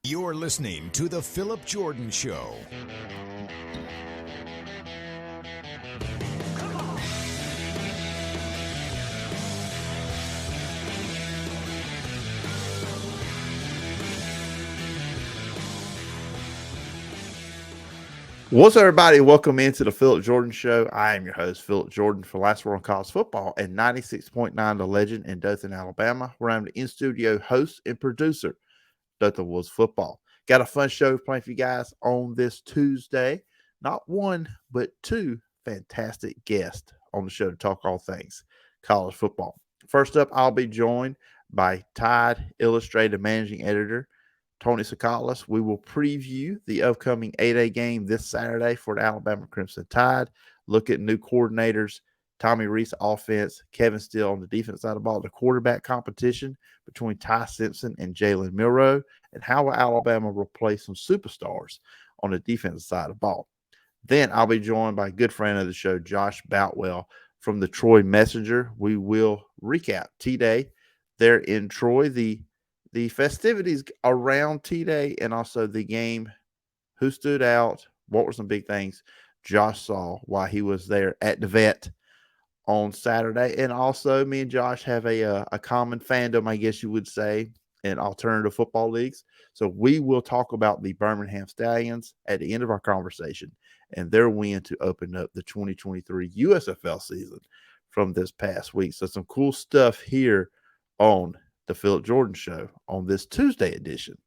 You're listening to The Phillip Jordan Show. What's up, everybody? Welcome into the Phillip Jordan Show. I am your host, Phillip Jordan, for Last Word on College Football and 96.9 The Legend in Dothan, Alabama, where I'm the in-studio host and producer, Dothan Woods Football. Got a fun show playing for you guys on this Tuesday. Not one, but two fantastic guests on the show to talk all things college football. First up, I'll be joined by Tide Illustrated Managing Editor Tony Tsoukalas. We will preview the upcoming 8A game this Saturday for the Alabama Crimson Tide. Look at new coordinators, Tommy Rees offense, Kevin Steele on the defense side of the ball, the quarterback competition between Ty Simpson and Jalen Milroe, and how will Alabama replace some superstars on the defensive side of the ball. Then I'll be joined by a good friend of the show, Josh Boutwell from the Troy Messenger. We will recap T-Day there in Troy, the festivities around T-Day, and also the game, who stood out, what were some big things Josh saw while he was there at the vet on Saturday. And also me and Josh have a common fandom, I guess you would say, in alternative football leagues. So we will talk about the Birmingham Stallions at the end of our conversation and their win to open up the 2023 USFL season from this past week. So some cool stuff here on the Phillip Jordan Show on this Tuesday edition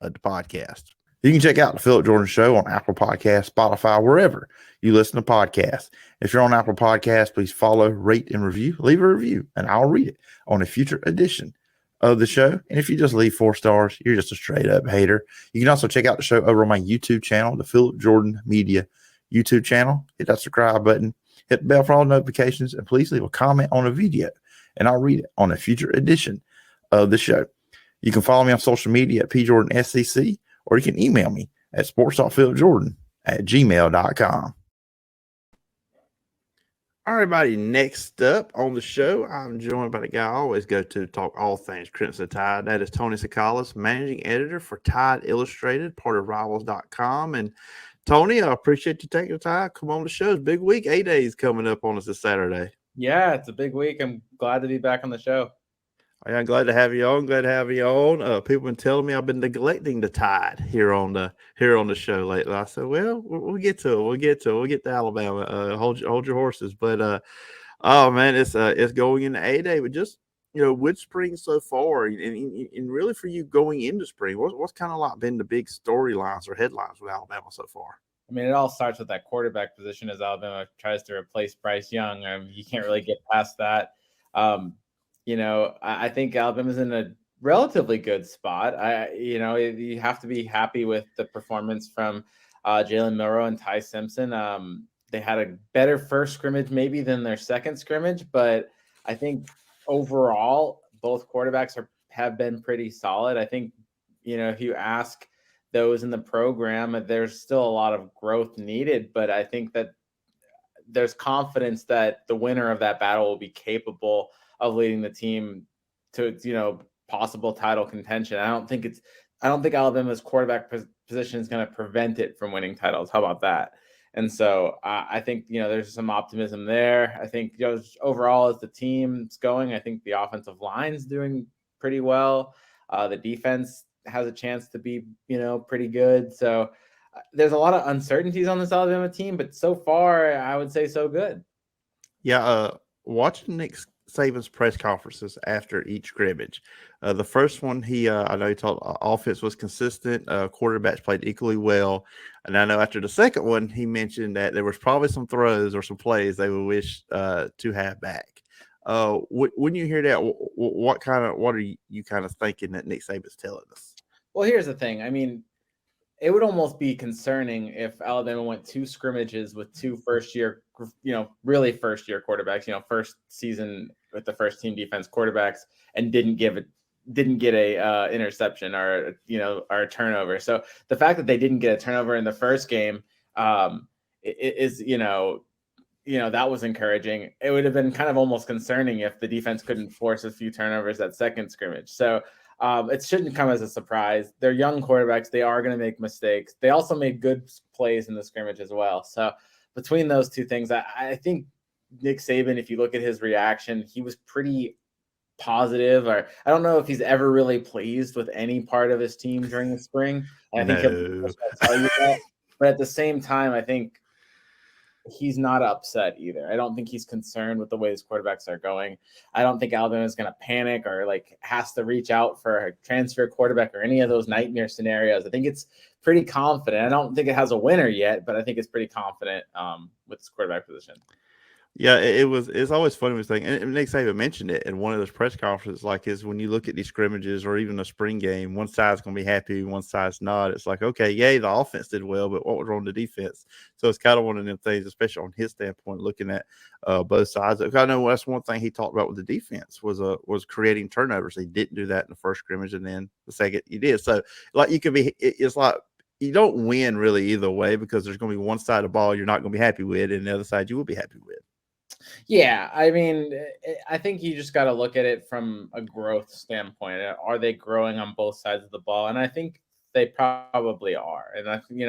of the podcast. You can check out the Phillip Jordan Show on Apple Podcasts, Spotify, wherever you listen to podcasts. If you're on Apple Podcasts, please follow, rate, and review. Leave a review, and I'll read it on a future edition of the show. And if you just leave 4 stars, you're just a straight-up hater. You can also check out the show over on my YouTube channel, the Phillip Jordan Media YouTube channel. Hit that subscribe button, hit the bell for all notifications, and please leave a comment on a video, and I'll read it on a future edition of the show. You can follow me on social media at pjordanscc, or you can email me at sports.philipjordan@gmail.com. All right, everybody, next up on the show, I'm joined by the guy I always go to talk all things Crimson Tide. That is Tony Tsoukalas, managing editor for Tide Illustrated, part of Rivals.com. And Tony, I appreciate you taking the time. Come on the show. It's a big week. 8 days coming up on us this Saturday. Yeah, it's a big week. I'm glad to be back on the show. I'm glad to have you on. Glad to have you on. People have been telling me I've been neglecting the Tide here on the show lately. I said, well, we'll get to it. We'll get to Alabama. Hold your horses. But oh man, it's going into A-Day. But just with spring so far, and really for you going into spring, what's kind of like been the big storylines or headlines with Alabama so far? I mean, it all starts with that quarterback position as Alabama tries to replace Bryce Young. You can't really get past that. I think Alabama's in a relatively good spot. You have to be happy with the performance from Jalen Milroe and Ty Simpson. They had a better first scrimmage maybe than their second scrimmage, but I think overall both quarterbacks have been pretty solid. I think, if you ask those in the program, there's still a lot of growth needed, but I think that there's confidence that the winner of that battle will be capable of leading the team to, possible title contention. I don't think Alabama's quarterback position is going to prevent it from winning titles. How about that? And so I think, there's some optimism there. I think overall as the team's going, I think the offensive line's doing pretty well. The defense has a chance to be, pretty good. So there's a lot of uncertainties on this Alabama team, but so far I would say so good. Yeah. Watching Nick Saban's press conferences after each scrimmage. The first one, I know he talked offense was consistent. Quarterbacks played equally well. And I know after the second one, he mentioned that there was probably some throws or some plays they would wish to have back. When you hear that, what are you kind of thinking that Nick Saban's telling us? Well, here's the thing. I mean, it would almost be concerning if Alabama went 2 scrimmages with 2 first-year, really first-year quarterbacks, first season with the first team defense quarterbacks, and didn't get a interception or a turnover. So the fact that they didn't get a turnover in the first game is that was encouraging. It would have been kind of almost concerning if the defense couldn't force a few turnovers that second scrimmage. So it shouldn't come as a surprise. They're young quarterbacks. They are going to make mistakes. They also made good plays in the scrimmage as well. So between those two things, I think Nick Saban, if you look at his reaction, he was pretty positive, or I don't know if he's ever really pleased with any part of his team during the spring. And I think he'll tell you that. But at the same time, I think he's not upset either. I don't think he's concerned with the way his quarterbacks are going. I don't think Alabama is going to panic or like has to reach out for a transfer quarterback or any of those nightmare scenarios. I think it's pretty confident. I don't think it has a winner yet, but I think it's pretty confident with his quarterback position. Yeah, it's always funny when saying, and Nick Saban mentioned it in one of those press conferences, like is when you look at these scrimmages or even a spring game, one side's going to be happy, one side's not. It's like, okay, yay, the offense did well, but what was wrong with the defense? So it's kind of one of them things, especially on his standpoint, looking at both sides. I know that's one thing he talked about with the defense was creating turnovers. He didn't do that in the first scrimmage, and then the second he did. So like you could be, it's like you don't win really either way because there's going to be one side of the ball you're not going to be happy with, and the other side you will be happy with. Yeah, I mean, I think you just got to look at it from a growth standpoint. Are they growing on both sides of the ball? And I think they probably are. And I think,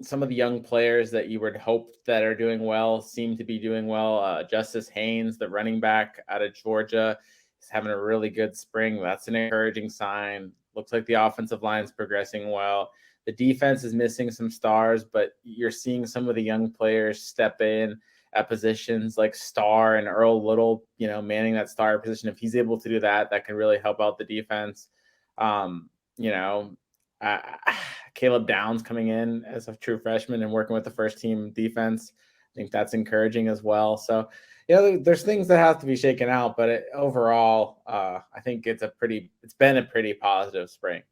some of the young players that you would hope that are doing well seem to be doing well. Justice Haynes, the running back out of Georgia, is having a really good spring. That's an encouraging sign. Looks like the offensive line is progressing well. The defense is missing some stars, but you're seeing some of the young players step in at positions like Starr and Earl Little, manning that star position. If he's able to do that, that can really help out the defense. Caleb Downs coming in as a true freshman and working with the first team defense. I think that's encouraging as well. So, there's things that have to be shaken out, but overall, I think it's been a pretty positive spring.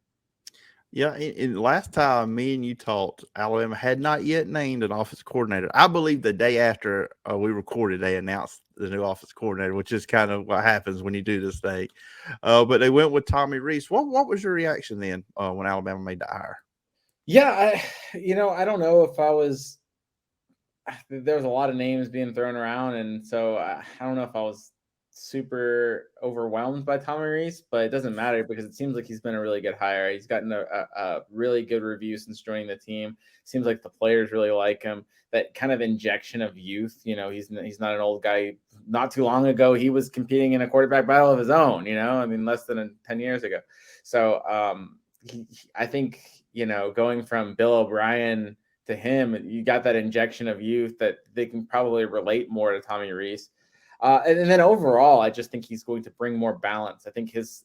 Yeah, and last time me and you talked, Alabama had not yet named an offensive coordinator. I believe the day after we recorded, they announced the new offensive coordinator, which is kind of what happens when you do this thing. But they went with Tommy Rees. What was your reaction then when Alabama made the hire? Yeah, I don't know if I was. There was a lot of names being thrown around, and so I don't know if I was super overwhelmed by Tommy Rees, but it doesn't matter because it seems like he's been a really good hire. He's gotten a really good review since joining the team. Seems like the players really like him. That kind of injection of youth, he's not an old guy. Not too long ago, he was competing in a quarterback battle of his own, less than 10 years ago. So I think, going from Bill O'Brien to him, you got that injection of youth that they can probably relate more to Tommy Rees. And then overall, I just think he's going to bring more balance. I think his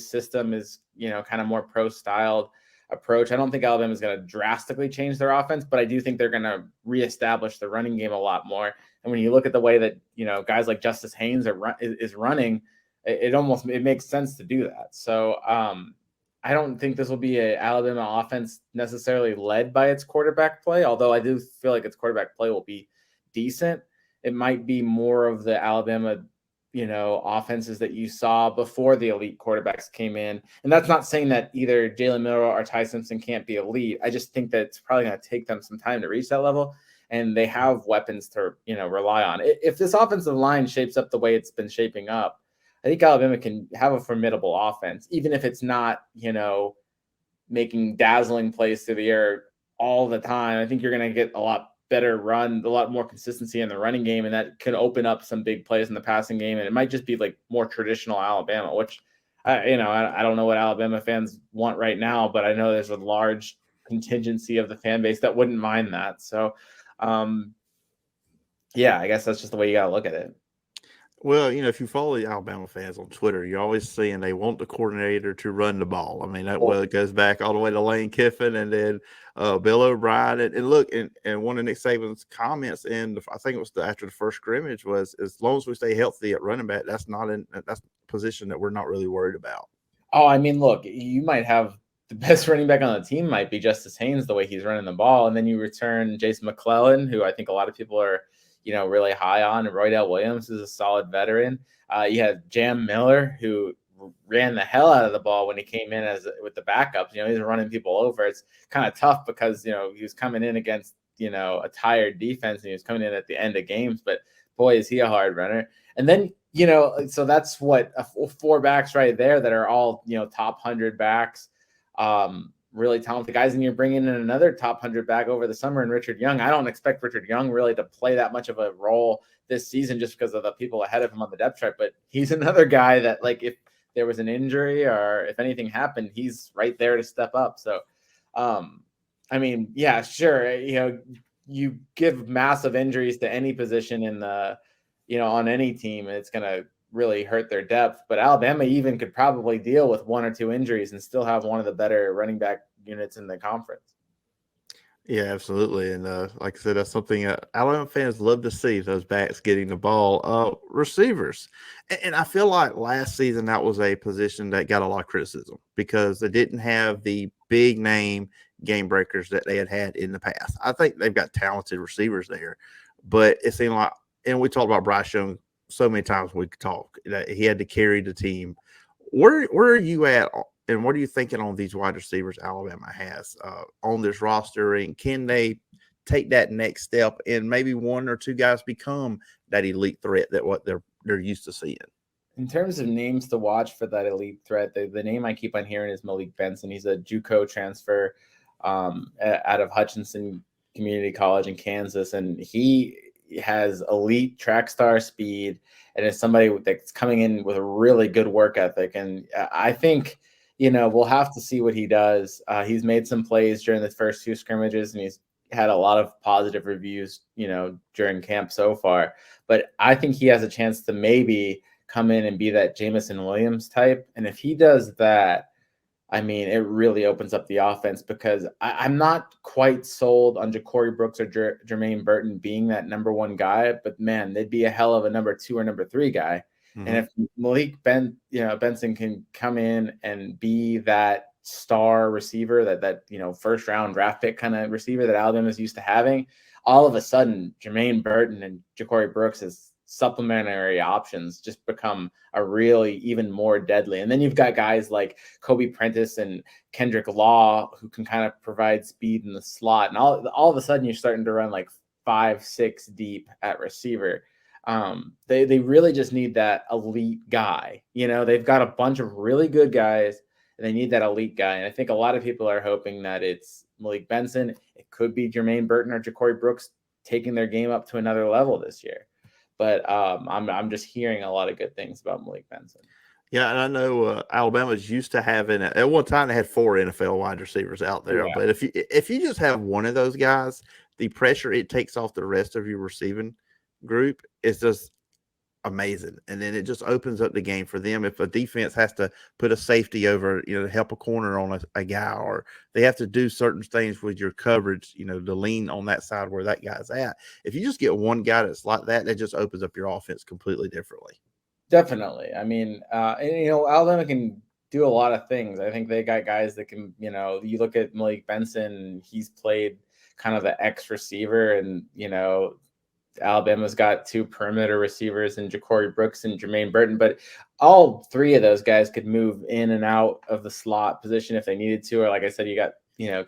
system is, kind of more pro-styled approach. I don't think Alabama is going to drastically change their offense, but I do think they're going to reestablish the running game a lot more. And when you look at the way that, guys like Justice Haynes is running, it makes sense to do that. So I don't think this will be an Alabama offense necessarily led by its quarterback play, although I do feel like its quarterback play will be decent. It might be more of the Alabama, offenses that you saw before the elite quarterbacks came in. And that's not saying that either Jalen Milroe or Ty Simpson can't be elite. I just think that it's probably going to take them some time to reach that level. And they have weapons to, rely on. If this offensive line shapes up the way it's been shaping up, I think Alabama can have a formidable offense, even if it's not, making dazzling plays through the air all the time. I think you're going to get a lot better run, a lot more consistency in the running game, and that can open up some big plays in the passing game. And it might just be like more traditional Alabama, which I don't know what Alabama fans want right now, but I know there's a large contingency of the fan base that wouldn't mind that. So, I guess that's just the way you got to look at it. Well, if you follow the Alabama fans on Twitter, you're always seeing they want the coordinator to run the ball. I mean, it goes back all the way to Lane Kiffin and then Bill O'Brien. And look, and one of Nick Saban's comments, and I think it was after the first scrimmage, was as long as we stay healthy at running back, that's a position that we're not really worried about. Oh, I mean, look, you might have the best running back on the team might be Justice Haynes, the way he's running the ball. And then you return Jason McClellan, who I think a lot of people are really high on. And Roydell Williams is a solid veteran. You have Jam Miller, who ran the hell out of the ball when he came in with the backups. He's running people over. It's kind of tough because, he was coming in against, a tired defense and he was coming in at the end of games. But boy, is he a hard runner. And then, So that's what four backs right there that are all, top 100 backs, really talented guys. And you're bringing in another top 100 back over the summer in Richard Young. I don't expect Richard Young really to play that much of a role this season just because of the people ahead of him on the depth chart. But he's another guy that, like, if there was an injury or if anything happened, he's right there to step up. So, yeah, sure. You give massive injuries to any position in the, on any team, it's going to really hurt their depth. But Alabama even could probably deal with one or two injuries and still have one of the better running back units in the conference. Yeah, absolutely. And like I said, that's something Alabama fans love to see, those backs getting the ball. Receivers. And I feel like last season that was a position that got a lot of criticism because they didn't have the big name game breakers that they had in the past. I think they've got talented receivers there, but it seemed like, and we talked about Bryce Young so many times we could talk, that he had to carry the team. Where are you at? And what are you thinking on these wide receivers Alabama has on this roster? And can they take that next step and maybe one or two guys become that elite threat that what they're used to seeing? In terms of names to watch for that elite threat, the name I keep on hearing is Malik Benson. He's a JUCO transfer out of Hutchinson Community College in Kansas, and he has elite track star speed and is somebody that's coming in with a really good work ethic. And I think – we'll have to see what he does. He's made some plays during the first two scrimmages, and he's had a lot of positive reviews, during camp so far. But I think he has a chance to maybe come in and be that Jamison Williams type. And if he does that, it really opens up the offense because I'm not quite sold on Ja'Cory Brooks or Jermaine Burton being that number one guy. But, man, they'd be a hell of a number two or number three guy. Mm-hmm. And if Malik Benson can come in and be that star receiver, that first round draft pick kind of receiver that Alabama is used to having, all of a sudden Jermaine Burton and Ja'Cory Brooks as supplementary options just become a really even more deadly. And then you've got guys like Kobe Prentice and Kendrick Law who can kind of provide speed in the slot. And all of a sudden you're starting to run like 5-6 deep at receiver. They really just need that elite guy. They've got a bunch of really good guys and they need that elite guy. And I think a lot of people are hoping that it's Malik Benson. It could be Jermaine Burton or Ja'Cory Brooks taking their game up to another level this year. But I'm just hearing a lot of good things about Malik Benson. Yeah, and I know Alabama's used to having at one time they had 4 NFL wide receivers out there. Yeah. But if you just have one of those guys, the pressure it takes off the rest of your receiving group is just amazing, and then it just opens up the game for them. If a defense has to put a safety over, to help a corner on a guy, or they have to do certain things with your coverage, to lean on that side where that guy's at. If you just get one guy that's like that, that just opens up your offense completely differently. Definitely. Alabama can do a lot of things. I think they got guys that can, you look at Malik Benson, he's played kind of the X receiver, and Alabama's got 2 perimeter receivers in Ja'Cory Brooks and Jermaine Burton, but all 3 of those guys could move in and out of the slot position if they needed to. Or like I said, you got,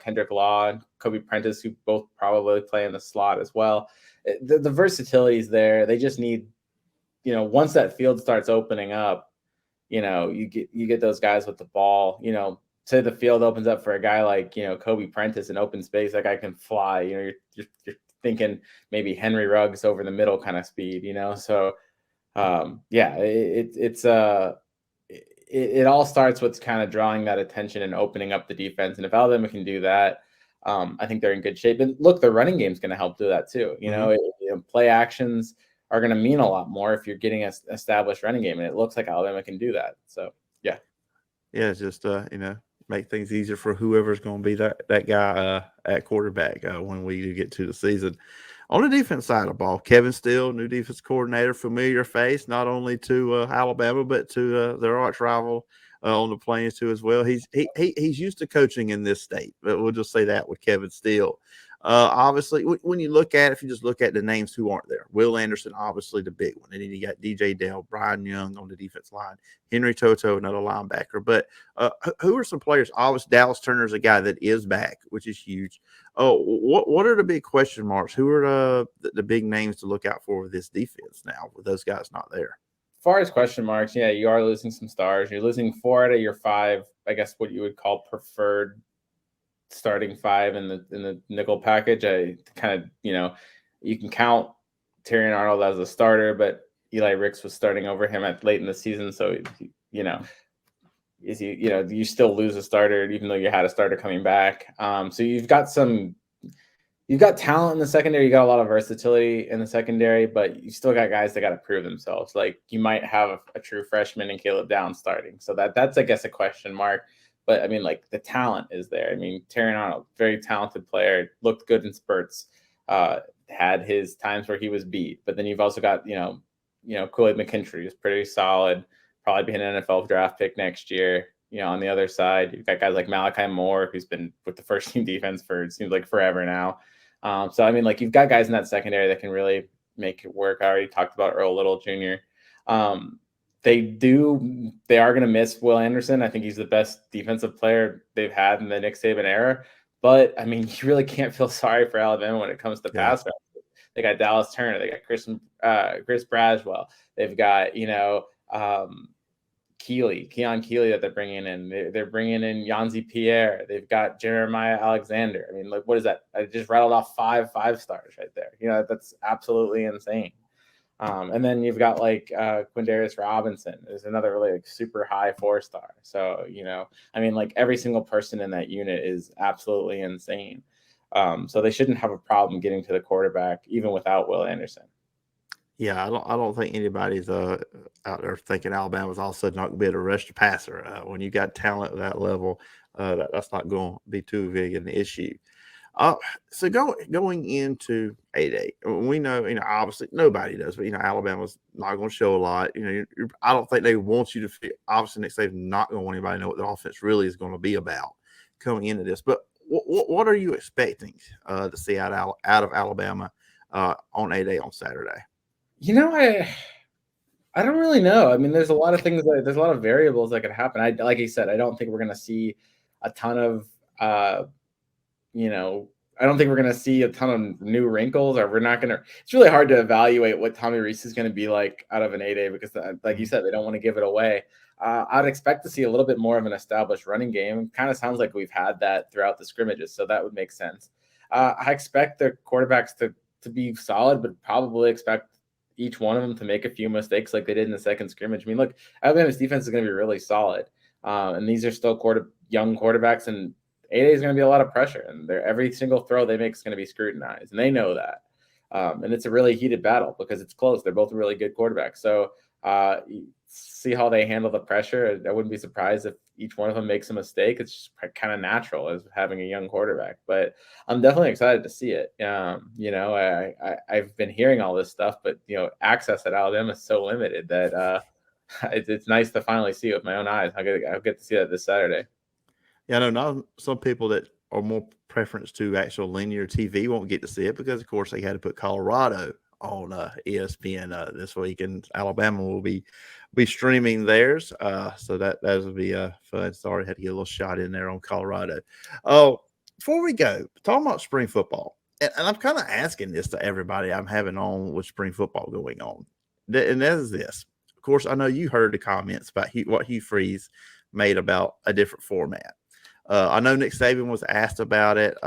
Kendrick Law and Kobe Prentice, who both probably play in the slot as well. The versatility is there. They just need, once that field starts opening up, you get those guys with the ball, say the field opens up for a guy like, Kobe Prentice in open space, that guy can fly, you're thinking maybe Henry Ruggs over the middle kind of speed, So, it all starts with kind of drawing that attention and opening up the defense. And if Alabama can do that, I think they're in good shape. And look, the running game is going to help do that too. Play actions are going to mean a lot more if you're getting an established running game. And it looks like Alabama can do that. So, yeah. Yeah, it's just, make things easier for whoever's going to be that guy at quarterback when we do get to the season. On the defense side of the ball, Kevin Steele, new defense coordinator, familiar face, not only to Alabama, but to their arch rival on the Plains too as well. He's used to coaching in this state, but we'll just say that with Kevin Steele. Obviously, when you look at, if you just look at the names who aren't there, Will Anderson, obviously the big one. And then you got DJ Dell, Brian Young on the defense line, Henry Toto, another linebacker. But who are some players? Obviously, Dallas Turner's a guy that is back, which is huge. What are the big question marks? Who are the big names to look out for with this defense now with those guys not there? far as question marks, yeah, you are losing some stars. You're losing 4 out of your 5, I guess what you would call preferred starting 5 in the nickel package. I kind of, you can count Terrion Arnold as a starter, but Eli Ricks was starting over him at late in the season. So, you still lose a starter, even though you had a starter coming back. So you've got talent in the secondary. You got a lot of versatility in the secondary, but you still got guys that got to prove themselves. Like you might have a true freshman in Caleb Downs starting. So that's, I guess, a question mark. But I mean, like the talent is there. I mean, Terrion Arnold, very talented player, looked good in spurts, had his times where he was beat. But then you've also got, Kool-Aid McKinstry is pretty solid, probably be an NFL draft pick next year. On the other side, you've got guys like Malachi Moore, who's been with the first team defense for, it seems like, forever now. So, I mean, like you've got guys in that secondary that can really make it work. I already talked about Earl Little Jr. They are going to miss Will Anderson. I think he's the best defensive player they've had in the Nick Saban era. But, I mean, you really can't feel sorry for Alabama when it comes to pass rush. They got Dallas Turner. They got Chris Braswell. They've got, Keon Keeley that they're bringing in. They're bringing in Yanzi Pierre. They've got Jeremiah Alexander. I mean, like, what is that? I just rattled off 5 stars right there. That's absolutely insane. And then you've got like Quindarius Robinson. There's another really like super high 4-star. So, I mean, like every single person in that unit is absolutely insane. So they shouldn't have a problem getting to the quarterback even without Will Anderson. Yeah, I don't think anybody's out there thinking Alabama's all of a sudden not going to be able to rush the passer. When you got talent at that level, that's not going to be too big an issue. So going into 8A, we know, obviously nobody does, but Alabama's not going to show a lot. I don't think they want you to feel. Obviously, next they're not going to want anybody to know what the offense really is going to be about coming into this. But what are you expecting to see out of Alabama on 8A on Saturday? I don't really know. I mean, there's a lot of things. There's a lot of variables that could happen. Like you said, I don't think we're going to see a ton of, I don't think we're going to see a ton of new wrinkles, or we're not going to. It's really hard to evaluate what Tommy Rees is going to be like out of an 8A because, like you said, they don't want to give it away. I'd expect to see a little bit more of an established running game. Kind of sounds like we've had that throughout the scrimmages, so that would make sense. I expect the quarterbacks to be solid, but probably expect each one of them to make a few mistakes like they did in the second scrimmage. I mean, look, Alabama's defense is going to be really solid. And these are still young quarterbacks, and 8A is going to be a lot of pressure. And every single throw they make is going to be scrutinized. And they know that. And it's a really heated battle because it's close. They're both really good quarterbacks. So see how they handle the pressure. I wouldn't be surprised if each one of them makes a mistake. It's just kind of natural as having a young quarterback, but I'm definitely excited to see it. I've been hearing all this stuff, but access at Alabama is so limited that it's nice to finally see it with my own eyes. I'll get to see that this Saturday. Yeah, I know not some people that are more preference to actual linear TV won't get to see it because, of course, they had to put Colorado on ESPN this week, and Alabama will be streaming theirs. So that will be fun. Sorry, had to get a little shot in there on Colorado. Oh, before we go, talking about spring football, and I'm kind of asking this to everybody I'm having on with spring football going on, and that is this. Of course, I know you heard the comments about what Hugh Freeze made about a different format. I know Nick Saban was asked about it.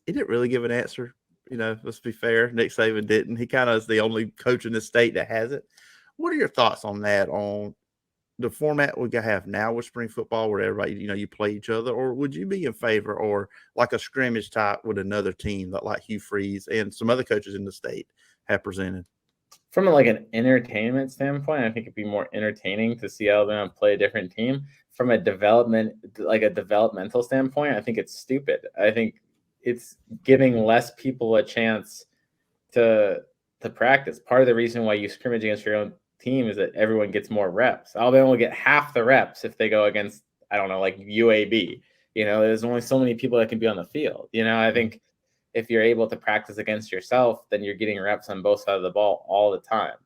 He didn't really give an answer. Let's be fair. Nick Saban didn't. He kind of is the only coach in the state that has it. What are your thoughts on that, on the format we have now with spring football where everybody, you play each other? Or would you be in favor or like a scrimmage type with another team that like Hugh Freeze and some other coaches in the state have presented? From an entertainment standpoint, I think it'd be more entertaining to see Alabama play a different team. From a developmental standpoint, I think it's stupid. I think it's giving less people a chance to practice. Part of the reason why you scrimmage against your own team is that everyone gets more reps. Alabama will get half the reps if they go against, I don't know, like UAB. There's only so many people that can be on the field. I think if you're able to practice against yourself, then you're getting reps on both sides of the ball all the time.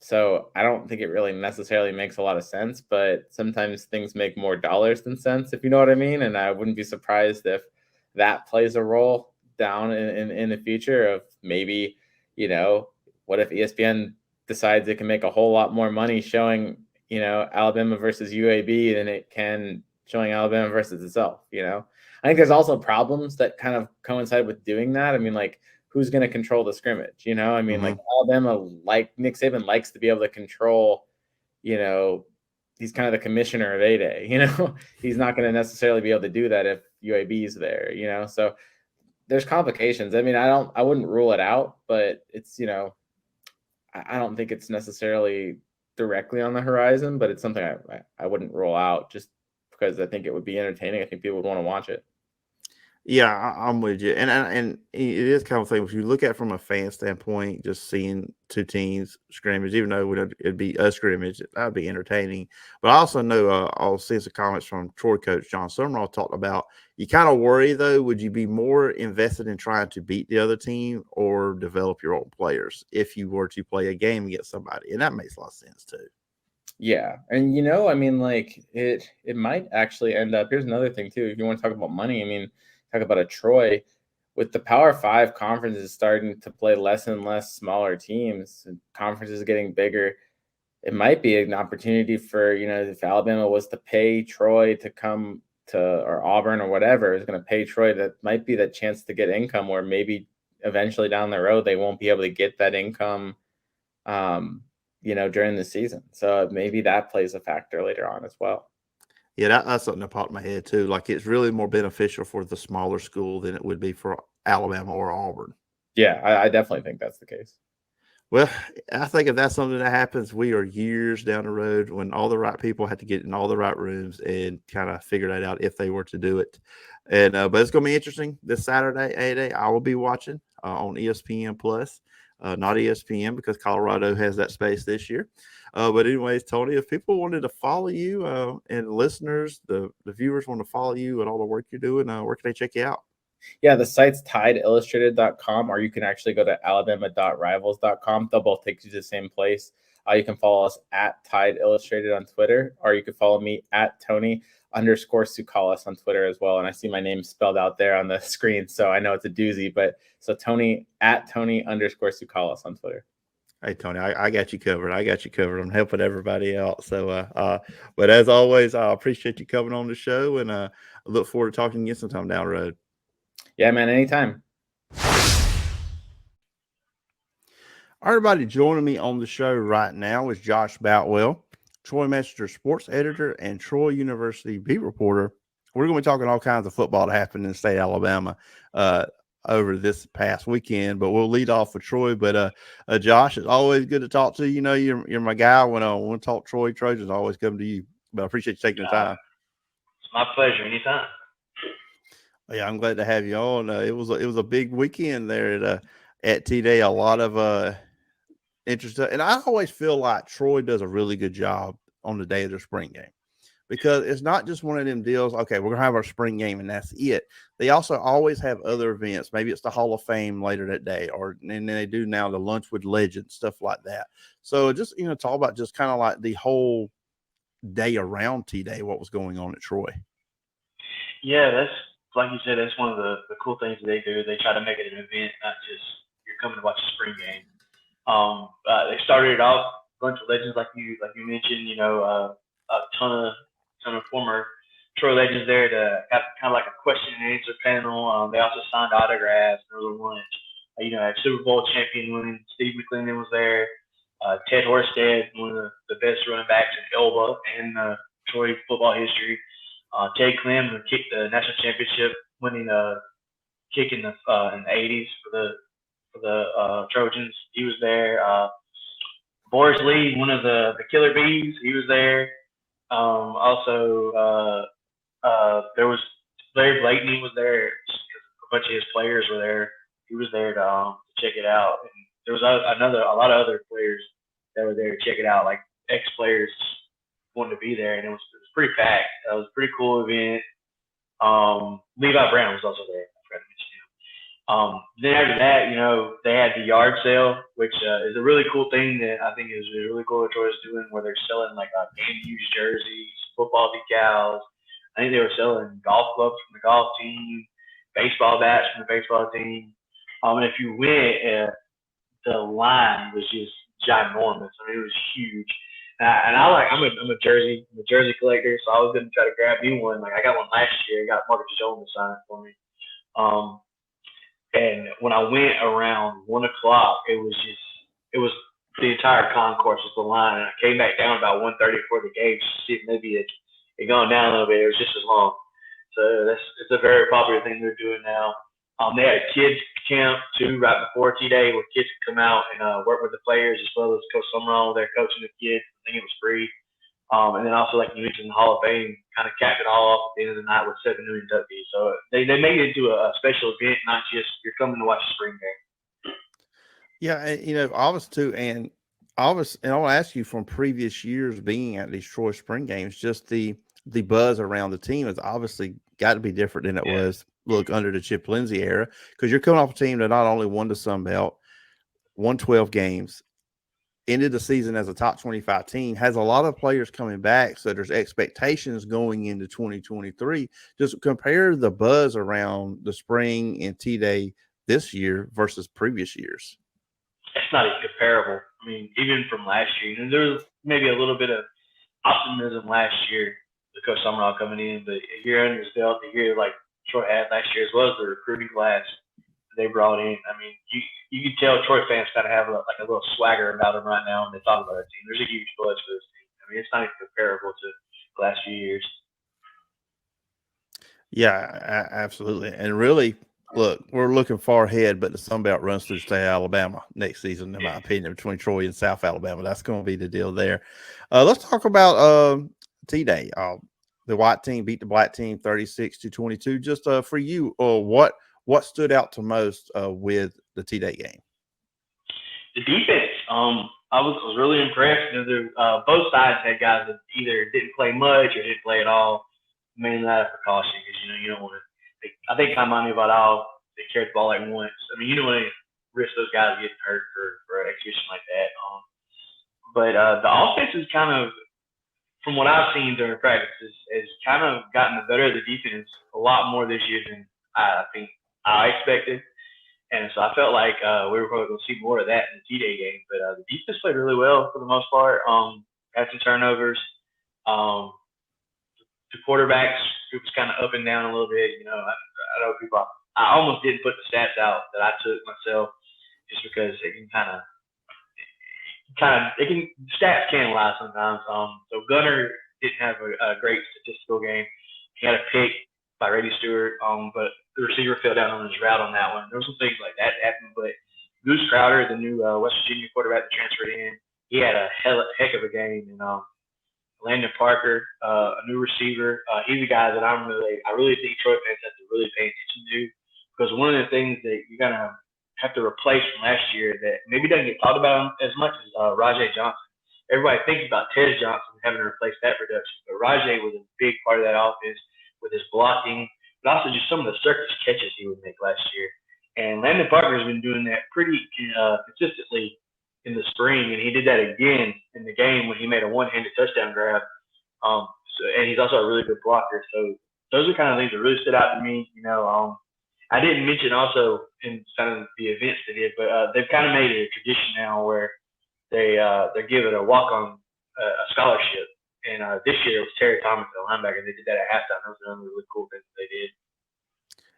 So I don't think it really necessarily makes a lot of sense, but sometimes things make more dollars than sense, if you know what I mean. And I wouldn't be surprised if that plays a role down in the future of maybe, what if ESPN decides it can make a whole lot more money showing, Alabama versus UAB than it can showing Alabama versus itself. I think there's also problems that kind of coincide with doing that. I mean, like, who's going to control the scrimmage? I mean, like, Alabama, like Nick Saban likes to be able to control, he's kind of the commissioner of A-Day, he's not going to necessarily be able to do that if UAB is there, so there's complications. I mean, I wouldn't rule it out, but it's, I don't think it's necessarily directly on the horizon, but it's something I wouldn't rule out just because I think it would be entertaining. I think people would want to watch it. Yeah, I'm with you, and it is kind of thing. If you look at it from a fan standpoint, just seeing two teams scrimmage, even though it'd be a scrimmage, that'd be entertaining. But I also know I'll see some comments from Troy coach John Summerall talked about. You kind of worry though, would you be more invested in trying to beat the other team or develop your own players if you were to play a game against somebody? And that makes a lot of sense too. Yeah, and I mean, like it might actually end up. Here's another thing too. If you want to talk about money, I mean. Talk about a Troy with the Power 5 conferences starting to play less and less smaller teams and conferences getting bigger. It might be an opportunity for, if Alabama was to pay Troy to come to, or Auburn or whatever is going to pay Troy, that might be the chance to get income where maybe eventually down the road, they won't be able to get that income, during the season. So maybe that plays a factor later on as well. Yeah, that's something that popped in my head too. Like it's really more beneficial for the smaller school than it would be for Alabama or Auburn. Yeah, I definitely think that's the case. Well, I think if that's something that happens, we are years down the road when all the right people have to get in all the right rooms and kind of figure that out if they were to do it. And but it's going to be interesting this Saturday, A-Day. I will be watching on ESPN Plus, not ESPN because Colorado has that space this year. But anyways, Tony, if people wanted to follow you and listeners, the viewers want to follow you and all the work you're doing, where can they check you out? Yeah, the site's tideillustrated.com, or you can actually go to alabama.rivals.com. They'll both take you to the same place. You can follow us at Tide Illustrated on Twitter, or you can follow me at Tony_Tsoukalas on Twitter as well. And I see my name spelled out there on the screen, so I know it's a doozy. But so Tony at Tony_Tsoukalas on Twitter. Hey, Tony, I got you covered. I'm helping everybody out. So, but as always, I appreciate you coming on the show, and I look forward to talking to you sometime down the road. Yeah, man, anytime. Everybody joining me on the show right now is Josh Boutwell, Troy Messenger sports editor and Troy University beat reporter. We're going to be talking all kinds of football that happened in the state of Alabama over this past weekend, but we'll lead off with Troy. But Josh, it's always good to talk to you. You're my guy. When I want to talk Troy Trojans, I always come to you. But I appreciate you taking the time. It's my pleasure. Anytime. Yeah, I'm glad to have you on. It was a big weekend there at T-Day. A lot of interest, and I always feel like Troy does a really good job on the day of the spring game. Because it's not just one of them deals, okay, we're going to have our spring game and that's it. They also always have other events. Maybe it's the Hall of Fame later that day, and then they do now the Lunch with Legends, stuff like that. So just, talk about just kind of like the whole day around T-Day, what was going on at Troy. Yeah, that's, like you said, that's one of the cool things that they do. They try to make it an event, not just you're coming to watch a spring game. They started it off, Lunch with Legends, like you mentioned, a ton of former Troy legends there to have kind of like a question and answer panel. They also signed autographs and other lunch. Had Super Bowl champion winning Steve McClendon was there. Ted Horsted, one of the best running backs in Elba and Troy football history. Ted Clem, who kicked the national championship, winning kick in the 80s for the Trojans. He was there. Boris Lee, one of the Killer Bees, he was there. There was Larry Blakeney was there. A bunch of his players were there. He was there to check it out. And there was a lot of other players that were there to check it out, like ex-players wanted to be there, and it was pretty packed. It was a pretty cool event. Levi Brown was also there. I forgot to mention him. Then after that, they had the yard sale, which is a really cool thing that I think is really cool what Troy's doing, where they're selling like game-used jerseys, football decals. I think they were selling golf clubs from the golf team, baseball bats from the baseball team. And if you went, the line was ginormous. I mean, it was huge. And I'm a jersey collector, so I was gonna try to grab me one. Like I got one last year. I got Marcus Jones to sign it for me. And when I went around 1 o'clock, it was the entire concourse was the line. And I came back down about 1:30 before the game to see if maybe it gone down a little bit. It was just as long. So it's a very popular thing they're doing now. They had a kids camp too right before T-Day where kids could come out and work with the players as well as Coach Summerall there coaching the kids. I think it was free. And then also, like you mentioned, the Hall of Fame kind of capped it all off at the end of the night with 7 new inductees. So they made it into a special event, not just you're coming to watch a spring game. Yeah, and, Alvis too, and Alvis, and I'll ask you from previous years being at these Troy spring games, just the buzz around the team has obviously got to be different than it was under the Chip Lindsey era, because you're coming off a team that not only won the Sun Belt, won 12 games, ended the season as a top 25 team, has a lot of players coming back. So there's expectations going into 2023. Just compare the buzz around the spring and T-Day this year versus previous years. It's not even comparable. I mean, even from last year, there was maybe a little bit of optimism last year with Coach Summerall coming in, but a year under his belt, the year like Troy had last year, as well as the recruiting class they brought in. I mean, you can tell Troy fans kind of have a little swagger about them right now when they talk about their team. There's a huge buzz for this team. I mean, it's not even comparable to the last few years. Yeah, absolutely. And really, look, we're looking far ahead, but the Sun Belt runs through the state of Alabama next season, in my opinion, between Troy and South Alabama. That's going to be the deal there. Let's talk about T-Day. The white team beat the black team 36-22. Just for you, what stood out to most with the T-Day game? The defense. I was really impressed. Both sides had guys that either didn't play much or didn't play at all, mainly out of precaution because you don't want to. I think Kamani Vidal, they carried the ball like once. I mean, you don't want to risk those guys getting hurt for an exhibition like that. But the offense is kind of, from what I've seen during practice, has kind of gotten the better of the defense a lot more this year than I think I expected. And so I felt like we were probably going to see more of that in the T-Day game. But the defense played really well for the most part. Had some turnovers. The quarterbacks group was kind of up and down a little bit. I know people. I almost didn't put the stats out that I took myself, just because it can stats can lie sometimes. So Gunner didn't have a great statistical game. He had a pick by Brady Stewart, but the receiver fell down on his route on that one. There were some things like that happened, but Goose Crowder, the new West Virginia quarterback that transferred in, he had a heck of a game. And Landon Parker, a new receiver, he's a guy that I really think Troy fans have to really pay attention to, because one of the things that you're gonna have to replace from last year that maybe doesn't get talked about as much as Rajay Johnson. Everybody thinks about Tez Johnson having to replace that production, but Rajay was a big part of that offense with his blocking, but also just some of the circus catches he would make last year. And Landon Parker has been doing that pretty consistently in the spring, and he did that again in the game when he made a one-handed touchdown grab. And he's also a really good blocker. So those are kind of things that really stood out to me. I didn't mention also in kind of the events they did, but they've kind of made it a tradition now where they're giving a walk-on a scholarship. And this year it was Terry Thomas, the linebacker. They did that at halftime. That was another really cool thing that they did.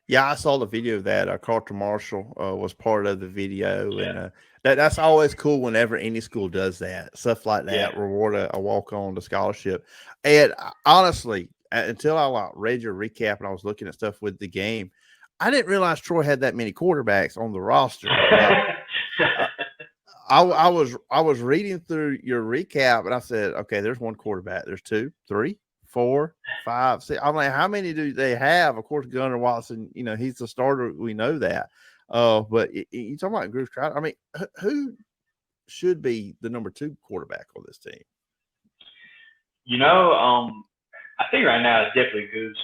Yeah, I saw the video of that. Carter Marshall was part of the video, and that's always cool whenever any school does that. Stuff like that, reward a walk-on to scholarship. And honestly, until I read your recap and I was looking at stuff with the game, I didn't realize Troy had that many quarterbacks on the roster. I was reading through your recap and I said, okay, there's one quarterback. There's 2, 3, 4, 5, 6. I'm like, how many do they have? Of course, Gunnar Watson, he's the starter. We know that. But you talking about Goose Crowder? I mean, who should be the number 2 quarterback on this team? I think right now it's definitely Goose.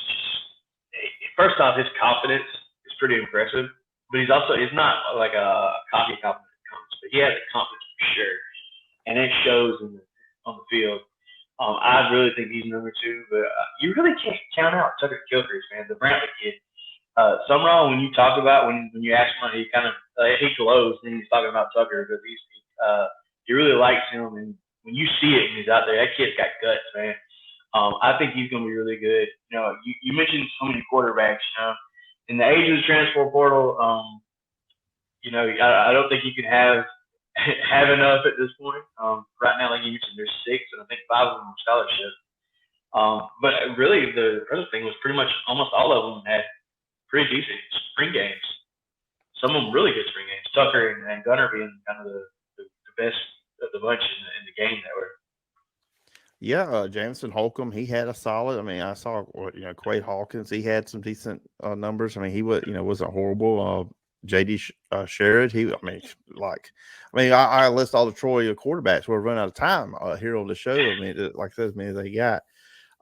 First off, his confidence is pretty impressive, but he's not like a cocky confidence coach, but he has the confidence for sure, and it shows on the field. I really think he's number 2, but you really can't count out Tucker Gilchrist, man, the Brantley kid. Summerall, when you talk about when you ask him, he kind of he glows and he's talking about Tucker, but he really likes him, and when you see it when he's out there, that kid's got guts, man. I think he's going to be really good. You mentioned so many quarterbacks. In the age of the transfer portal, I don't think you can have enough at this point. Right now, like you mentioned, there's 6, and I think 5 of them are scholarship. But really, the other thing was pretty much almost all of them had pretty decent spring games. Some of them really good spring games. Tucker and Gunner being kind of the best of the bunch in the game that were. Yeah, Jameson Holcomb, he had a solid. I mean, I saw Quade Hawkins. He had some decent numbers. I mean, he wasn't horrible. JD Sherrod. I list all the Troy quarterbacks. We're running out of time here on the show. I mean, like as many as they got.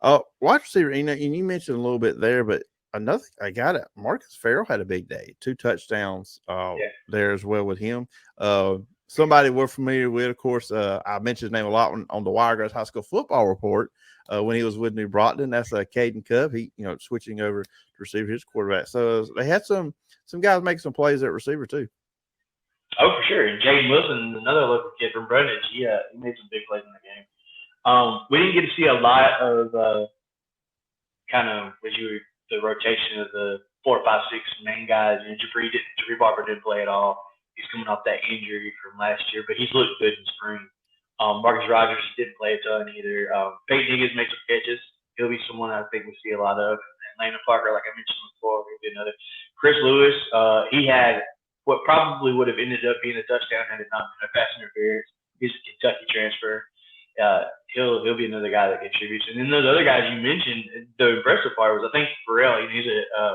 Wide receiver, and you mentioned a little bit there, but another I got it. Marcus Farrell had a big day, 2 touchdowns there as well with him. Somebody we're familiar with, of course. I mentioned his name a lot on the Wiregrass High School Football Report when he was with New Brockton. That's Caden Cub. He, switching over to receive his quarterback. So they had some guys make some plays at receiver too. Oh, for sure. And Jaden Wilson, another local kid from Brundage, he made some big plays in the game. We didn't get to see a lot of the rotation of the 4, 5, 6 main guys. Jabri Barber didn't play at all. He's coming off that injury from last year, but he's looked good in spring. Marcus Rogers didn't play a ton either. Peyton Higgins made some catches. He'll be someone I think we see a lot of. And Landon Parker, like I mentioned before, will be another. Chris Lewis, he had what probably would have ended up being a touchdown had it not been a pass interference. He's a Kentucky transfer. He'll be another guy that contributes. And then those other guys you mentioned, the impressive part was I think Farrell.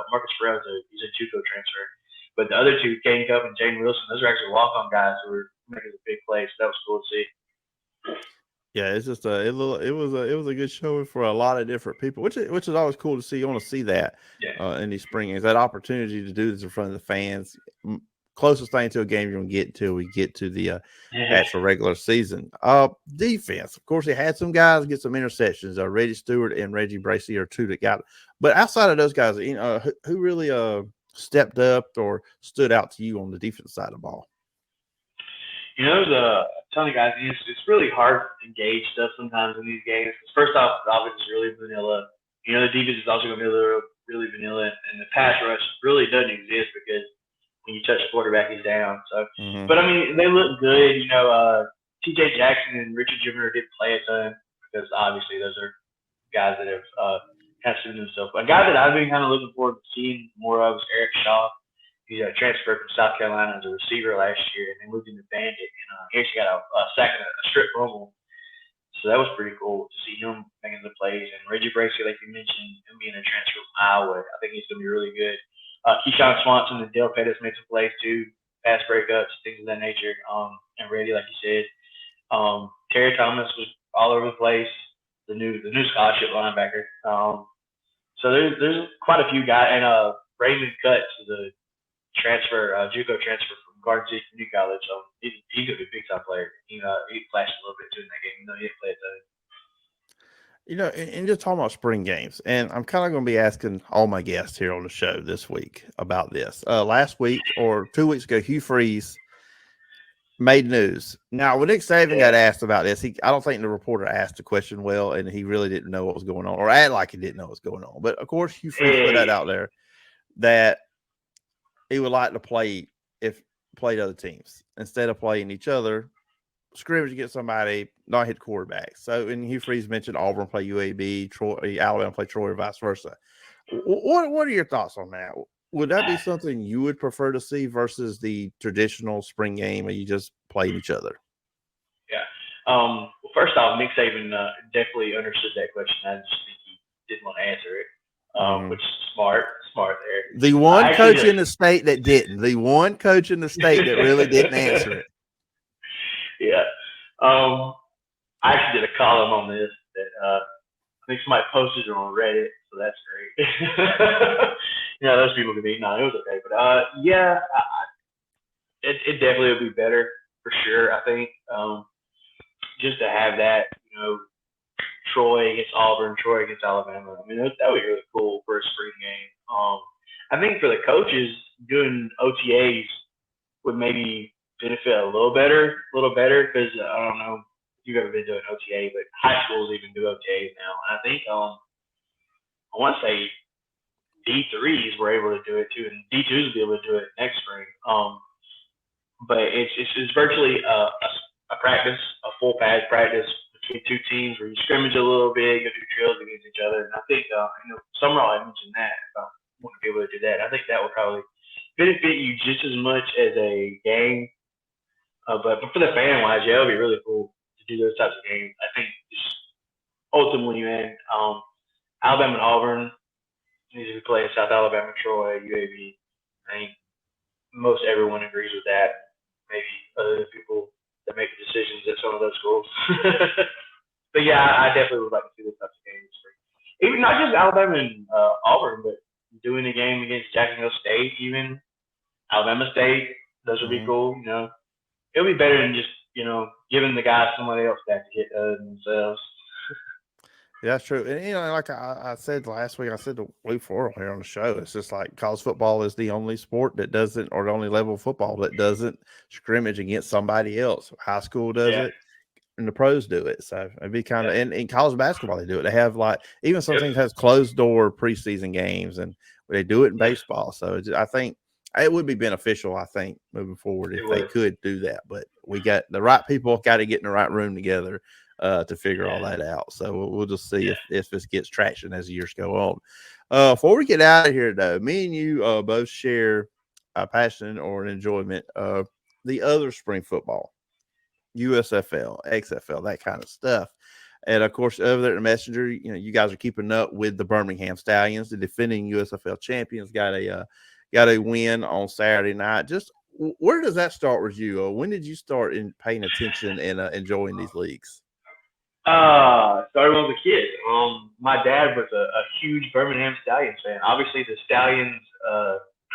Marcus Farrell he's a JUCO transfer. But the other 2, Caden Cup and Jaden Wilson, those are actually walk-on guys who were making a big play. So that was cool to see. Yeah, it's just it was a good showing for a lot of different people, which is always cool to see. You want to see that in these spring games, that opportunity to do this in front of the fans. Closest thing to a game you're gonna get until we get to the actual regular season. Defense, of course, they had some guys get some interceptions. Reggie Stewart and Reggie Bracey are 2 that got it. But outside of those guys, who really stepped up or stood out to you on the defense side of the ball? There's a ton of guys. It's really hard to gauge stuff sometimes in these games. First off, the offense is really vanilla. The defense is also going to be really vanilla, and the pass rush really doesn't exist because when you touch the quarterback, he's down. So, But I mean, they look good. T.J. Jackson and Richard Jimmer didn't play a ton because obviously those are guys that have kind of suited themselves. A guy that I've been kind of looking forward to seeing more of is Eric Shaw. He transferred from South Carolina as a receiver last year, and they moved him to Bandit. And he actually got a sack and a strip fumble. So that was pretty cool to see him making the plays. And Reggie Bracey, like you mentioned, him being a transfer from Iowa, I think he's going to be really good. Keyshawn Swanson and Dale Pettis made some plays too, pass breakups, things of that nature. And Reggie, like you said, Terry Thomas was all over the place, the new scholarship linebacker. So there's quite a few guys, and Raymond Cutts is a JUCO transfer from Garden City Community College. He's gonna be a big time player. He flashed a little bit too in that game. He didn't play a ton. And just talking about spring games, and I'm kind of going to be asking all my guests here on the show this week about this. Last week or 2 weeks ago, Hugh Freeze made news. Now, when Nick Saban got asked about this, I don't think the reporter asked the question well, and he really didn't know what was going on, or act like he didn't know what was going on. But of course, Hugh Freeze put that out there that he would like to play other teams instead of playing each other. Scrimmage against somebody, not hit quarterback. So, and Hugh Freeze mentioned Auburn play UAB, Alabama play Troy, or vice versa. What are your thoughts on that? Would that be something you would prefer to see versus the traditional spring game where you just play each other? Yeah. Well, first off, Nick Saban definitely understood that question. I just think he didn't want to answer it, which is smart there. The one coach in the state that didn't. The one coach in the state that really didn't answer it. Yeah. I actually did a column on this that I think somebody posted it on Reddit, so that's great. Those people could be, no, it was okay. But it definitely would be better for sure, I think. Just to have that, Troy against Auburn, Troy against Alabama. I mean, that would be really cool for a spring game. I think for the coaches, doing OTAs would maybe benefit a little better because I don't know if you've ever been to an OTA, but high schools even do OTAs now. And I think I want to say D3s were able to do it too, and D2s will be able to do it next spring. But it's virtually a practice, a full pad practice between two teams where you scrimmage a little bit, you do drills against each other. And I think, Summerall, I mentioned that. If I want to be able to do that, I think that would probably benefit you just as much as a game. But for the fan wise, yeah, it would be really cool to do those types of games. I think just ultimately, man, Alabama and Auburn needs to be playing South Alabama, Troy, UAB. I think most everyone agrees with that. Maybe other than people that make the decisions at some of those schools. But yeah, I definitely would like to see those types of games. Even not just Alabama and Auburn, but doing a game against Jacksonville State, even Alabama State. Those would be cool. It would be better than just giving the guys somebody else back to hit themselves. Yeah, that's true. And, like I said last week, I said the week before here on the show, it's just like college football is the only sport that doesn't, or the only level of football that doesn't scrimmage against somebody else. High school does it, and the pros do it. So it'd be kind of, and in college basketball, they do it. They have even some things has closed door preseason games, and they do it in baseball. So I think it would be beneficial, moving forward if they could do that. But we got the right people got to get in the right room together to figure all that out. So we'll just see if this gets traction as the years go on. Before we get out of here, though, me and you both share a passion or an enjoyment of the other spring football, USFL, XFL, that kind of stuff. And of course, over there at the Messenger, you guys are keeping up with the Birmingham Stallions, the defending USFL champions. Got a win on Saturday night. Just where does that start with you? When did you start paying attention and enjoying these leagues? Started when I was a kid. My dad was a huge Birmingham Stallions fan. Obviously, the Stallions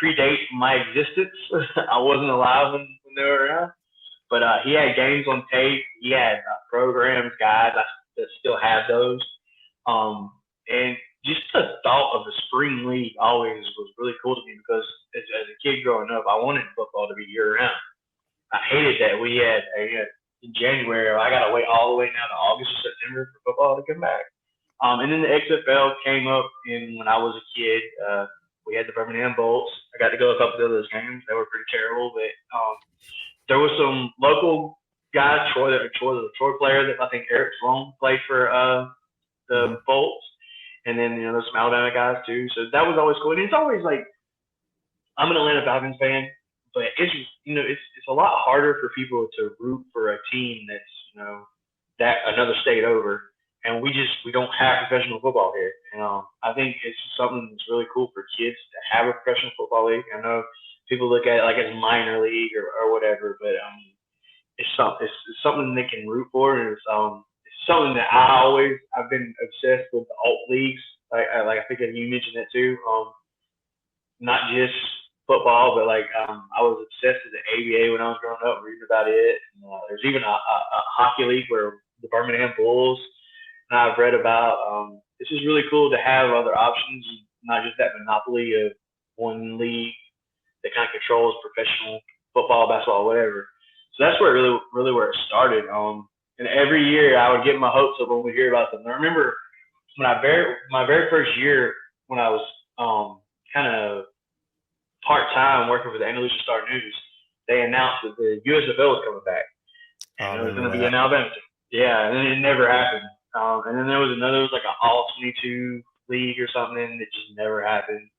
predate my existence. I wasn't alive when they were around. But he had games on tape. He had programs, guys. I still have those. And just the thought of the spring league always was really cool to me because as a kid growing up, I wanted football to be year-round. I hated that we had in January, I got to wait all the way now to August or September for football to come back. And then the XFL came up when I was a kid. We had the Birmingham Bolts. I got to go a couple of those games. They were pretty terrible, but there was some local guys. Troy was a Troy player that I think Eric Sloan played for the Bolts. And then, there's some Alabama guys too. So that was always cool. And it's always like, I'm an Atlanta Falcons fan, but it's a lot harder for people to root for a team that's, that another state over. And we don't have professional football here. I think it's something that's really cool for kids to have a professional football league. I know people look at it like it's minor league or whatever, but it's something they can root for. And it's something that I've been obsessed with the alt leagues. I think you mentioned that too. Not just football, but I was obsessed with the ABA when I was growing up, reading about it. And, there's even a hockey league where the Birmingham Bulls. And I've read about. It's just really cool to have other options, not just that monopoly of one league that kind of controls professional football, basketball, whatever. So that's where where it started. And every year I would get my hopes up when we hear about them. I remember when my very first year when I was kind of part-time working for the Andalusia Star News, they announced that the USFL was coming back. And it was going to be in Alabama. Yeah, and then it never happened. And then there was like an all-22 league or something that just never happened.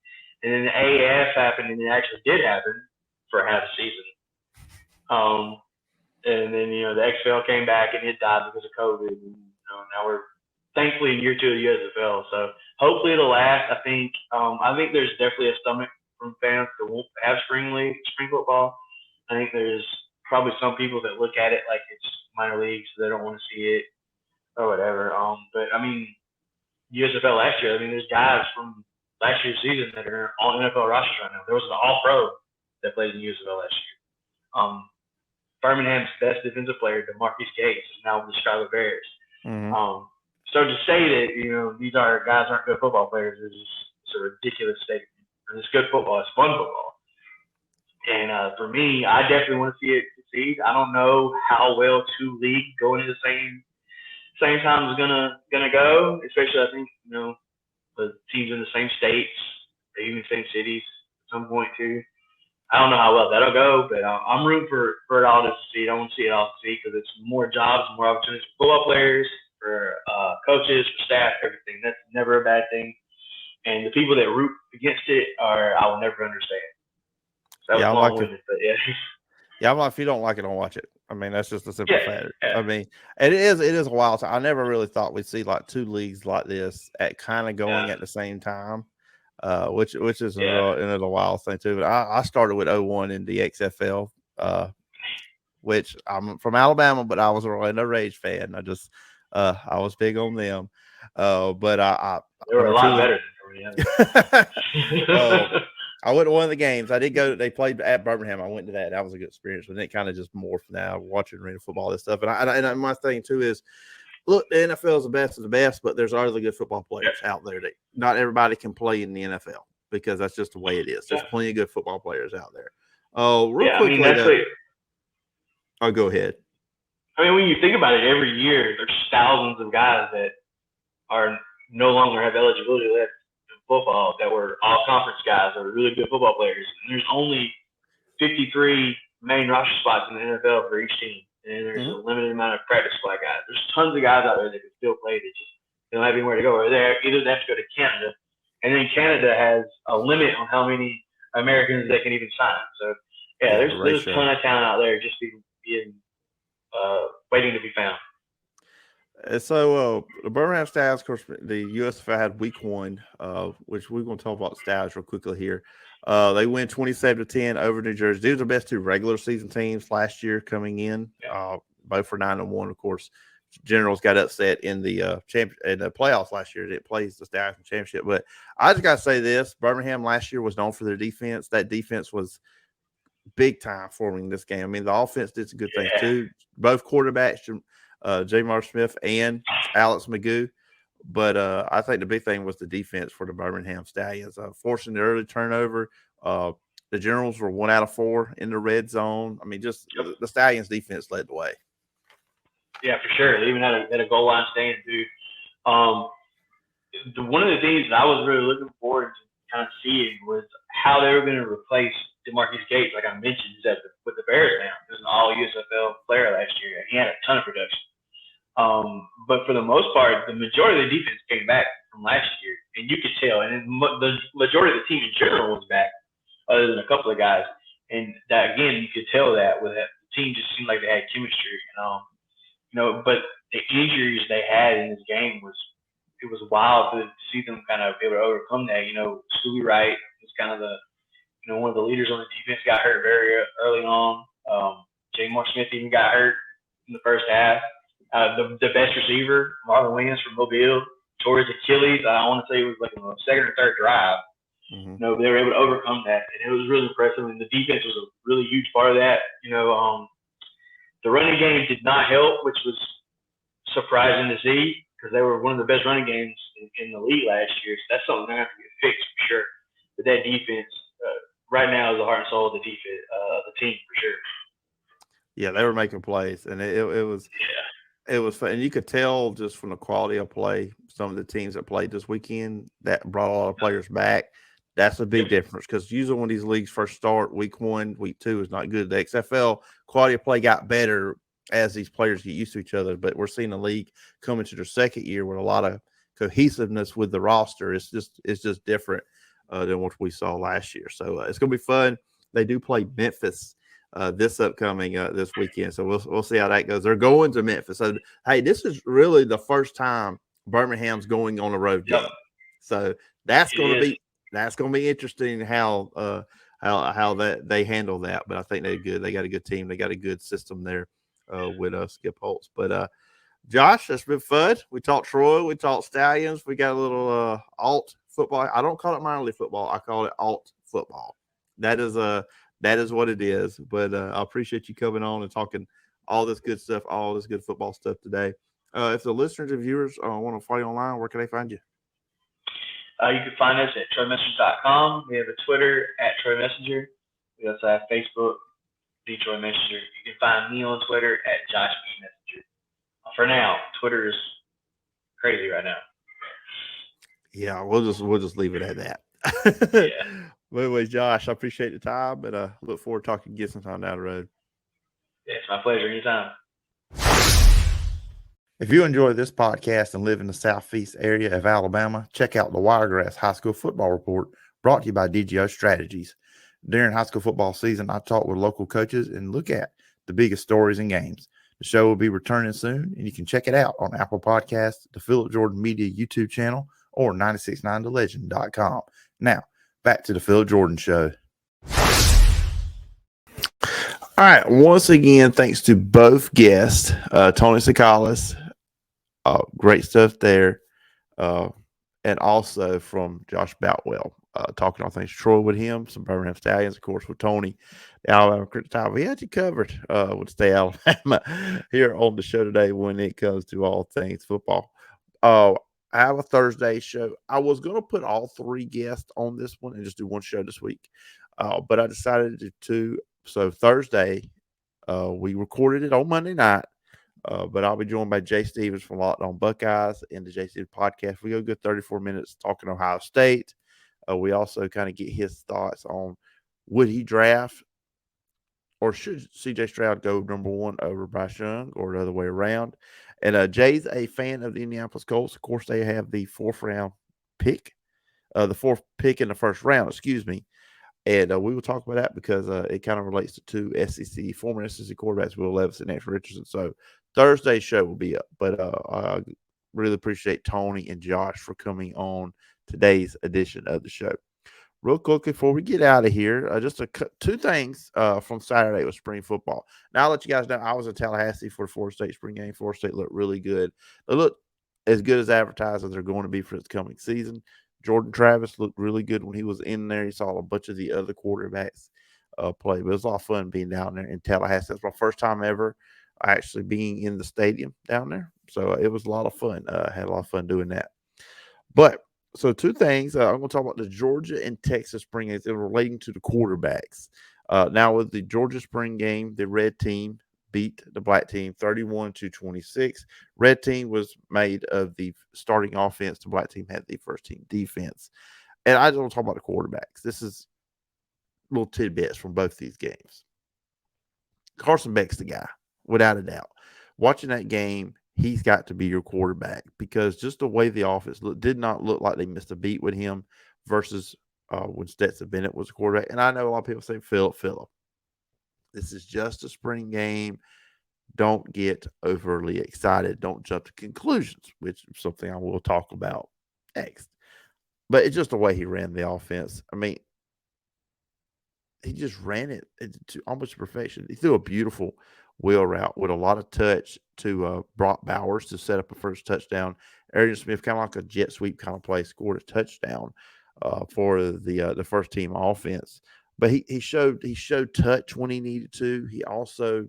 And then the AAF happened, and it actually did happen for half a season. And then, the XFL came back and it died because of COVID. And, now we're thankfully in year 2 of the USFL. So hopefully it'll last. I think there's definitely a stomach from fans that won't have spring football. I think there's probably some people that look at it like it's minor league, so they don't want to see it or whatever. But USFL last year, there's guys from last year's season that are on NFL rosters right now. There was an all-pro that played in the USFL last year. Birmingham's best defensive player, DeMarcus Gates, is now with the Chicago Bears. Mm-hmm. So to say that, these guys aren't good football players is just a ridiculous statement. And it's good football. It's fun football. And for me, I definitely want to see it seed. I don't know how well two leagues going into the same time is gonna go. Especially, I think the teams in the same states, even same cities at some point too. I don't know how well that'll go, but I'm rooting for it all to succeed. I want to see it all succeed because it's more jobs, more opportunities for football players, for coaches, for staff, everything. That's never a bad thing. And the people that root against it I will never understand. So that was long-winded, but yeah. Yeah, I'm like, if you don't like it, don't watch it. I mean, that's just a simple fact. Yeah. I mean, and it is a wild time. I never really thought we'd see like two leagues like this at kind of going at the same time, which is another wild thing too. But I started with 01 in the XFL, which I'm from Alabama, but I was a Orlando Rage fan. I was big on them. But they were a lot better than I went to one of the games. I did go. They played at Birmingham. I went to that. That was a good experience. But it kind of just morphed now, watching arena football, this stuff. And my thing too is, look, the NFL is the best of the best, but there's other good football players out there that not everybody can play in the NFL because that's just the way it is. There's plenty of good football players out there. Real quickly, go ahead. I mean, when you think about it, every year there's thousands of guys that are no longer have eligibility left in football that were all conference guys that were really good football players. And there's only 53 main roster spots in the NFL for each team. And there's a limited amount of practice squad guys. There's tons of guys out there that can still play that just don't have anywhere to go. Or either they have to go to Canada, and then Canada has a limit on how many Americans they can even sign. So, there's a ton of talent out there just being waiting to be found. So the Birmingham Stallions, of course, the USFL had week 1, which we're going to talk about the Stallions real quickly here. They win 27-10 over New Jersey. These are the best 2 regular season teams last year coming in. Both for 9-1. Of course, Generals got upset in the in the playoffs last year. It plays the Stallions championship. But I just got to say this: Birmingham last year was known for their defense. That defense was big time forming this game. I mean, the offense did some good things too. Both quarterbacks, Jamar Smith and Alex Magoo. But I think the big thing was the defense for the Birmingham Stallions, forcing the early turnover. The Generals were 1 out of 4 in the red zone. I mean, just the Stallions defense led the way. Yeah, for sure. They even had a goal line stand too. One of the things that I was really looking forward to kind of seeing was how they were going to replace DeMarcus Gates, like I mentioned, with the Bears now. He was an all USFL player last year, and he had a ton of production. But for the most part, the majority of the defense came back from last year, and you could tell. And the majority of the team in general was back, other than a couple of guys. And that, again, you could tell that with that. The team just seemed like they had chemistry. But the injuries they had in this game was wild to see them kind of be able to overcome that. Scooby Wright was kind of one of the leaders on the defense, got hurt very early on. Jamar Smith even got hurt in the first half. The best receiver, Marlon Williams from Mobile, tore his Achilles. I want to say it was like a second or third drive. Mm-hmm. They were able to overcome that, and it was really impressive. And the defense was a really huge part of that. The running game did not help, which was surprising to see because they were one of the best running games in the league last year. So that's something that has to get fixed for sure. But that defense right now is the heart and soul of the defense, the team for sure. Yeah, they were making plays, and it was. Yeah. It was fun. And you could tell just from the quality of play, some of the teams that played this weekend that brought a lot of players back. That's a big difference because usually when these leagues first start, week 1, week 2 is not good. The XFL quality of play got better as these players get used to each other, but we're seeing the league come into their second year with a lot of cohesiveness with the roster. It's just different than what we saw last year. So it's going to be fun. They do play Memphis this upcoming this weekend. So we'll see how that goes. They're going to Memphis. So, hey, this is really the first time Birmingham's going on a road game. So that's going to be interesting how that they handle that. But I think they're good. They got a good team. They got a good system there with Skip Holtz. But Josh, that's been fun. We talked Troy. We talked Stallions. We got a little alt football. I don't call it minor league football. I call it alt football. That is what it is. But I appreciate you coming on and talking all this good stuff, all this good football stuff today. If the listeners and viewers want to follow you online, where can they find you? You can find us at TroyMessenger.com. We have a Twitter at Troy Messenger. We also have Facebook, The Troy Messenger. You can find me on Twitter at Josh B. Messenger. For now, Twitter is crazy right now. Yeah, we'll just leave it at that. Yeah. But anyway, Josh, I appreciate the time, and look forward to talking again sometime down the road. Yeah, it's my pleasure. Anytime. If you enjoy this podcast and live in the southeast area of Alabama, check out the Wiregrass High School Football Report, brought to you by DGO Strategies. During high school football season, I talk with local coaches and look at the biggest stories and games. The show will be returning soon, and you can check it out on Apple Podcasts, the Phillip Jordan Media YouTube channel, or 969thelegend.com. Now, back to the Phillip Jordan Show. All right. Once again, thanks to both guests, Tony Tsoukalas, great stuff there, and also from Josh Boutwell, talking all things Troy with him, some BIrmingham Stallions, of course, with Tony, the Alabama Critical. We had you covered with Stay Alabama here on the show today when it comes to all things football. I have a Thursday show. I was going to put all three guests on this one and just do one show this week, but I decided to do two. So Thursday, we recorded it on Monday night, but I'll be joined by Jay Stevens from Locked On Buckeyes in the Jay Stevens podcast. We go a good 34 minutes talking Ohio State. We also kind of get his thoughts on would he draft or should C.J. Stroud go number one over Bryce Young or the other way around. And Jay's a fan of the Indianapolis Colts. Of course, they have the fourth pick in the first round, excuse me. And we will talk about that because it kind of relates to two former SEC quarterbacks, Will Levis and Andrew Richardson. So Thursday's show will be up. But I really appreciate Tony and Josh for coming on today's edition of the show. Real quick before we get out of here, just two things from Saturday with spring football. Now, I'll let you guys know I was in Tallahassee for the Florida State spring game. Florida State looked really good. They look as good as advertised as they're going to be for this coming season. Jordan Travis looked really good when he was in there. He saw a bunch of the other quarterbacks play. But it was a lot of fun being down there in Tallahassee. That's my first time ever actually being in the stadium down there. So it was a lot of fun. Had a lot of fun doing that. But so two things. I'm going to talk about the Georgia and Texas spring games relating to the quarterbacks. Now with the Georgia spring game, the red team beat the black team 31-26. Red team was made of the starting offense. The black team had the first team defense. And I don't talk about the quarterbacks. This is little tidbits from both these games. Carson Beck's the guy, without a doubt. Watching that game, he's got to be your quarterback because just the way the offense did not look like they missed a beat with him versus when Stetson Bennett was a quarterback. And I know a lot of people say, Phillip. This is just a spring game. Don't get overly excited. Don't jump to conclusions, which is something I will talk about next. But it's just the way he ran the offense. I mean, he just ran it to almost perfection. He threw a beautiful wheel route with a lot of touch to Brock Bowers to set up a first touchdown. Arian Smith, kind of like a jet sweep kind of play, scored a touchdown for the first team offense. But he showed touch when he needed to. He also,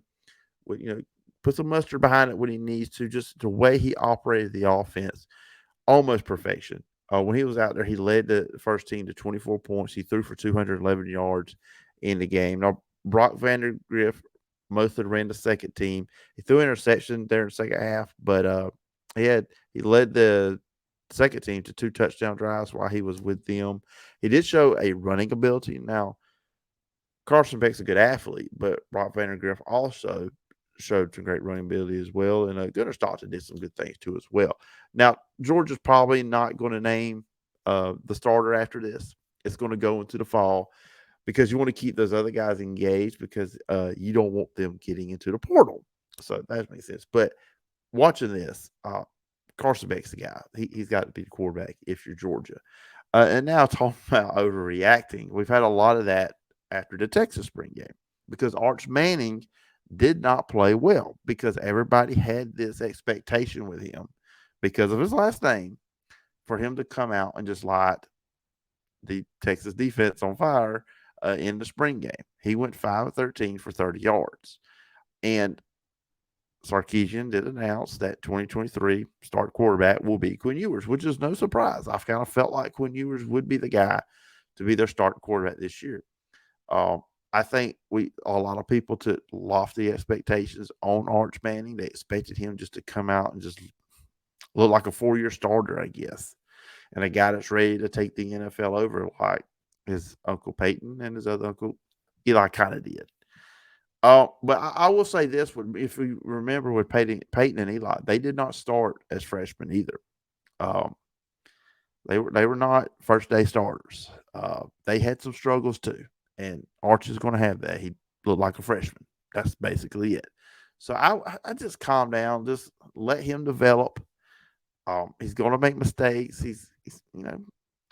put some mustard behind it when he needs to. Just the way he operated the offense, almost perfection. When he was out there, he led the first team to 24 points. He threw for 211 yards in the game. Now, Brock Vandergriff mostly ran the second team. He threw an interception there in the second half, but he led the second team to 2 touchdown drives while he was with them. He did show a running ability. Now, Carson Beck's a good athlete, but Brock Vandergriff also showed some great running ability as well. And Gunnar Stockton did some good things too as well. Now, Georgia's probably not going to name the starter after this. It's going to go into the fall because you want to keep those other guys engaged because you don't want them getting into the portal. So that makes sense. But watching this, Carson Beck's the guy. He's got to be the quarterback if you're Georgia. And now talking about overreacting, we've had a lot of that after the Texas spring game because Arch Manning did not play well because everybody had this expectation with him because of his last name for him to come out and just light the Texas defense on fire in the spring game. He went 5 of 13 for 30 yards. And Sarkisian did announce that 2023 start quarterback will be Quinn Ewers, which is no surprise. I've kind of felt like Quinn Ewers would be the guy to be their starting quarterback this year. I think a lot of people took lofty expectations on Arch Manning. They expected him just to come out and just look like a 4-year starter, I guess, and a guy that's ready to take the NFL over like his Uncle Peyton and his other Uncle Eli kind of did. But I will say this: if you remember with Peyton and Eli, they did not start as freshmen either. They were not first day starters. They had some struggles too, and Arch is going to have that. He looked like a freshman. That's basically it. So I just calm down, just let him develop. He's going to make mistakes. He's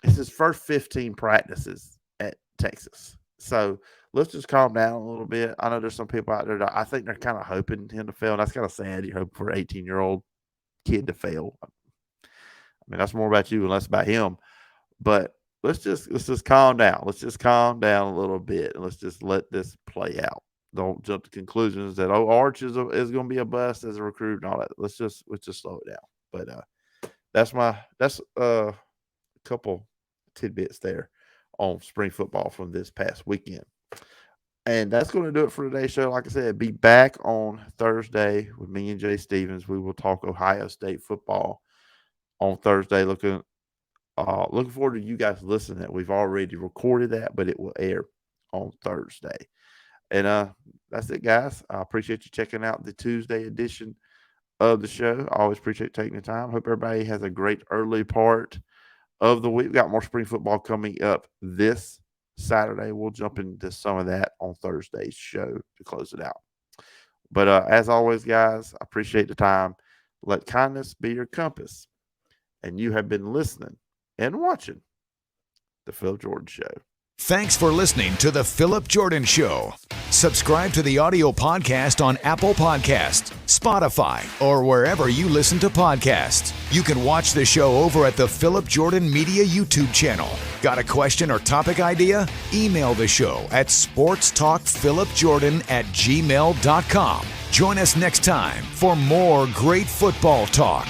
it's his first 15 practices at Texas. So let's just calm down a little bit. I know there's some people out there that I think they're kind of hoping him to fail. And that's kind of sad. You hope for an 18-year-old kid to fail. I mean, that's more about you and less about him. But let's just calm down. Let's just calm down a little bit and let's just let this play out. Don't jump to conclusions that Arch is going to be a bust as a recruit and all that. Let's just slow it down. But that's a couple tidbits there on spring football from this past weekend. And that's going to do it for today's show. Like I said, be back on Thursday with me and Jay Stevens. We will talk Ohio State football on Thursday. Looking forward to you guys listening. We've already recorded that, but it will air on Thursday. And that's it, guys. I appreciate you checking out the Tuesday edition of the show. I always appreciate taking the time. Hope everybody has a great early part of the week. We've got more spring football coming up this Saturday. We'll jump into some of that on Thursday's show to close it out. But as always, guys, I appreciate the time. Let kindness be your compass. And you have been listening and watching The Phillip Jordan Show. Thanks for listening to The Phillip Jordan Show. Subscribe to the audio podcast on Apple Podcasts, Spotify, or wherever you listen to podcasts. You can watch the show over at the Phillip Jordan Media YouTube channel. Got a question or topic idea? Email the show at sportstalkphillipjordan@gmail.com. Join us next time for more great football talk.